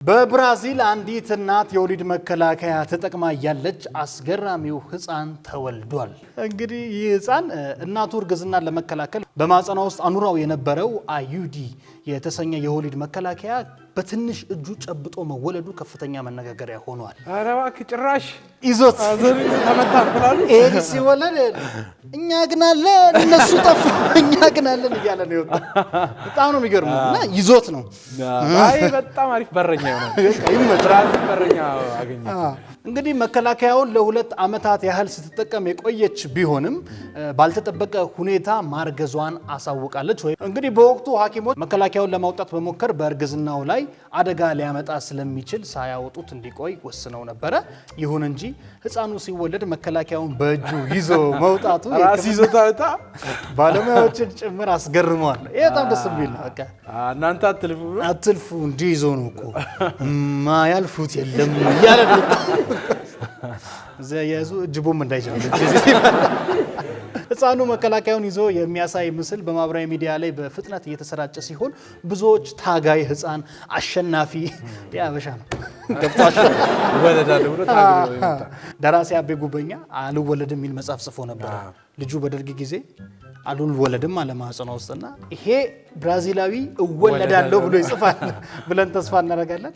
በብራዚል አንዲት እናት የወሊድ መከላከያ ተጠቅማ ያለች አስገራሚው ህፃን ተወልዷል። እንግዲህ ይህ ህፃን እናቱ እርግዝናን ለመከላከል በማህፀኗ ውስጥ አኑራው የነበረው አዩዲ የተሰኘ የወሊድ መከላከያ በትንሽ እጁ ጨብጦ መወለዱ ከፍተኛ መነጋገሪያ ሆኗል። ኧረ እባክህ ጭራሽ ይዞት ተመታፈላሉ። ኤዲ ሲወለድ እኛ ግን አለን እነሱ ጠፉ እኛ ግን አለን እያለ ነው የወጣው። በጣም ነው የሚገርመው እና ይዞት ነው። አይ በጣም አሪፍ በረኛ ነው። ብራዚል በረኛ አገኘ። እንግዲህ መከላከያውን ለ2 ዓመታት ያህል ስትጠቀም የቆየች ቢሆንም ባልተጠበቀ ሁኔታ ማርገዟን አሳውቃለች። እንግዲህ በወቅቱ ሐኪሞች መከላከያውን ለማውጣት በመሞከር በእርግዝናው ላይ አደጋ ሊያመጣ ስለሚችል ሳያወጡት እንዲቆይ ወስነው ነበረ። ይሁን እንጂ ህፃኑ ሲወለድ መከላከያውን በእጁ ይዞ መውጣቱ ራስ ይዞ ታውጣ ባለሙያዎችን ጭምር አስገርመዋል። ይሄ በጣም ደስ የሚል ነው። በቃ እናንተ አትልፉ እንዲህ ይዞ ነው እኮ ማያልፉት የለም እያለ ነው ዘያዙ እጅቦም እንዳይጀምር ህፃኑ መከላከያውን ይዞ የሚያሳይ ምስል በማህበራዊ ሚዲያ ላይ በፍጥነት እየተሰራጨ ሲሆን ብዙዎች ታጋይ ህፃን አሸናፊ ያበሻ ነው ገብቷቸው ወለዳለ ብሎ ታግሎ ይመጣ። ደራሲ አቤ ጉበኛ አልወለድም የሚል መጽሐፍ ጽፎ ነበር። ልጁ በደርግ ጊዜ አልወለድም አለ ማህፀኗ ውስጥና ይሄ ብራዚላዊ እወለዳለሁ ብሎ ይጽፋል ብለን ተስፋ እናደርጋለን።